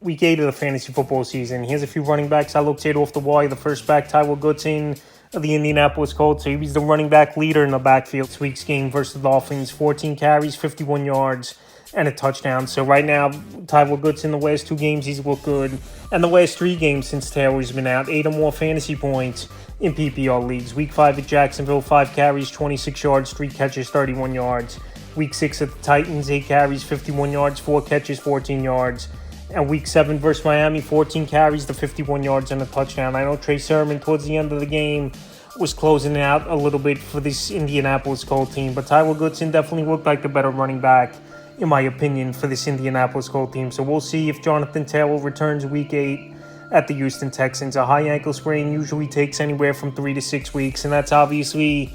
Week 8 of the fantasy football season. Here's a few running backs I looked at off the wire. The first back, Tyler Goodson of the Indianapolis Colts. So he was the running back leader in the backfield this week's game versus the Dolphins. 14 carries, 51 yards, and a touchdown. So right now, Tyler Goodson, the last 2 games, he's looked good. And the last 3 games since Taylor's been out, 8 or more fantasy points in PPR leagues. Week 5 at Jacksonville, 5 carries, 26 yards, 3 catches, 31 yards. Week 6 at the Titans, 8 carries, 51 yards, 4 catches, 14 yards. And Week 7 versus Miami, 14 carries to 51 yards and a touchdown. I know Trey Sermon towards the end of the game was closing out a little bit for this Indianapolis Colts team, but Tyler Goodson definitely looked like the better running back, in my opinion, for this Indianapolis Colts team. So we'll see if Jonathan Taylor returns Week 8 at the Houston Texans. A high ankle sprain usually takes anywhere from 3 to 6 weeks, and that's obviously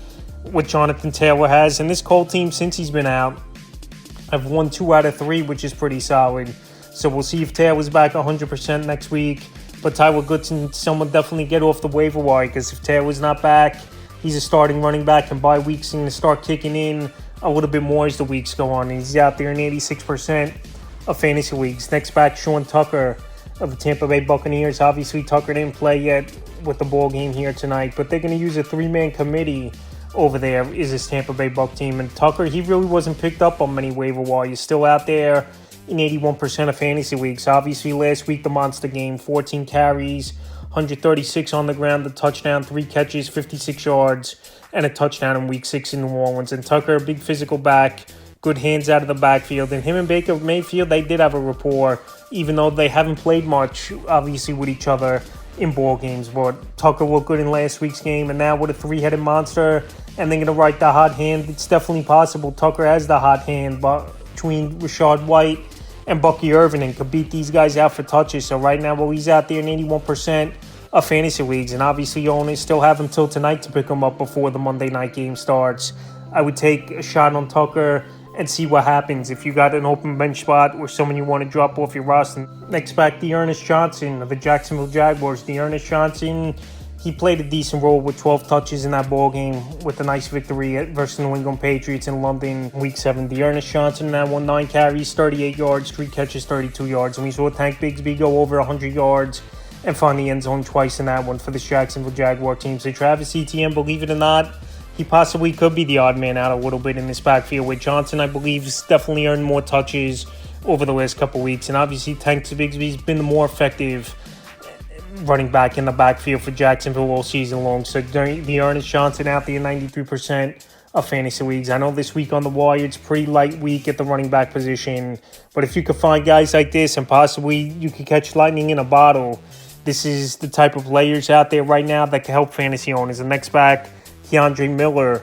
what Jonathan Taylor has. And this Colts team, since he's been out, have won 2 out of 3, which is pretty solid. So we'll see if Taylor's back 100% next week. But Tyler Goodson, someone definitely get off the waiver wire, because if Taylor's not back, he's a starting running back, and by weeks going to start kicking in a little bit more as the weeks go on. And he's out there in 86% of fantasy leagues. Next back, Sean Tucker of the Tampa Bay Buccaneers. Obviously, Tucker didn't play yet with the ball game here tonight, but they're going to use a 3-man committee over there, is this Tampa Bay Buc team. And Tucker, he really wasn't picked up on many waiver wire. He's still out there in 81% of fantasy leagues. Obviously, last week, the monster game, 14 carries, 136 on the ground, a touchdown, 3 catches, 56 yards, and a touchdown in Week 6 in New Orleans. And Tucker, a big physical back, good hands out of the backfield. And him and Baker Mayfield, they did have a rapport, even though they haven't played much, obviously, with each other in ball games. But Tucker looked good in last week's game, and now with a 3-headed monster, and they're going to write the hot hand. It's definitely possible Tucker has the hot hand, but between Rashad White and Bucky Irvin, and could beat these guys out for touches. So right now, he's out there in 81% of fantasy leagues, and obviously you only still have until tonight to pick him up before the Monday night game starts. I would take a shot on Tucker and see what happens if you got an open bench spot or someone you want to drop off your roster. Next back, Dearness Johnson of the Jacksonville Jaguars. Dearness Johnson, he played a decent role with 12 touches in that ball game with a nice victory versus the New England Patriots in London Week 7. Dearness Johnson now won 9 carries, 38 yards, 3 catches, 32 yards. And we saw Tank Bigsby go over 100 yards and find the end zone twice in that one for the Jacksonville Jaguar team. So Travis Etienne, believe it or not, he possibly could be the odd man out a little bit in this backfield with Johnson. I believe has definitely earned more touches over the last couple weeks. And obviously Tank Bigsby's been the more effective running back in the backfield for Jacksonville all season long. So Dearness Johnson out there 93% of fantasy leagues. I know this week on the wire it's pretty light week at the running back position, but if you could find guys like this and possibly you could catch lightning in a bottle, this is the type of players out there right now that can help fantasy owners. The next back, Keandre Miller,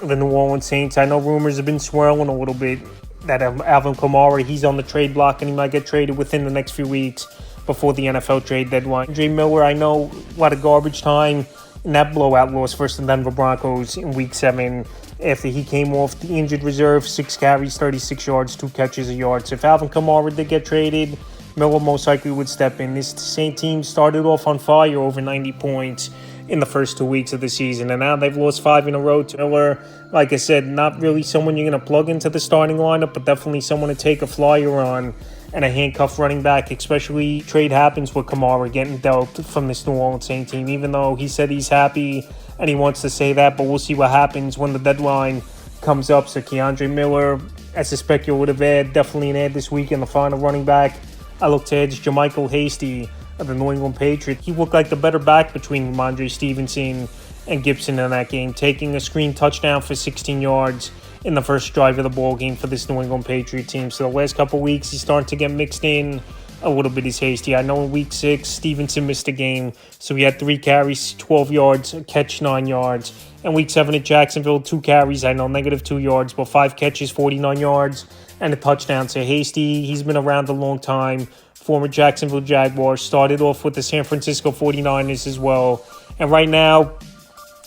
the New Orleans Saints. I know rumors have been swirling a little bit that Alvin Kamara, he's on the trade block and he might get traded within the next few weeks before the NFL trade deadline. Keandre Miller, I know a lot of garbage time in that blowout loss versus the Denver Broncos in Week 7 after he came off the injured reserve, 6 carries, 36 yards, 2 catches a yard. So if Alvin Kamara did get traded, Miller most likely would step in. This same team started off on fire, over 90 points in the first 2 weeks of the season, and now they've lost 5 in a row to Miller. Like I said, not really someone you're going to plug into the starting lineup, but definitely someone to take a flyer on and a handcuff running back, especially trade happens with Kamara getting dealt from this New Orleans Saints team, even though he said he's happy and he wants to say that, but we'll see what happens when the deadline comes up. So Keandre Miller, as a speculative ad, definitely an ad this week in the final running back. I look to edge Jermichael Hasty of the New England Patriots. He looked like the better back between Ramondre Stevenson and Gibson in that game, taking a screen touchdown for 16 yards in the first drive of the ball game for this New England Patriot team. So the last couple weeks, he's starting to get mixed in a little bit as Hasty. I know in Week 6, Stevenson missed a game, so he had 3 carries, 12 yards, a catch, 9 yards. And Week 7 at Jacksonville, 2 carries, I know, negative 2 yards, but 5 catches, 49 yards, and a touchdown. So Hasty, he's been around a long time. Former Jacksonville Jaguars, started off with the San Francisco 49ers as well. And right now,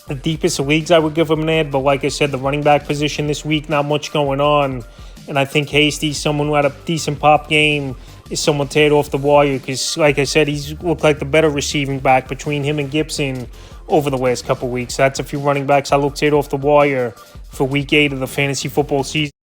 the deepest of leagues, I would give him an ad. But like I said, the running back position this week, not much going on. And I think Hasty, someone who had a decent pop game, is someone teared off the wire. Because like I said, he's looked like the better receiving back between him and Gibson over the last couple weeks. That's a few running backs I looked teared off the wire for Week 8 of the fantasy football season.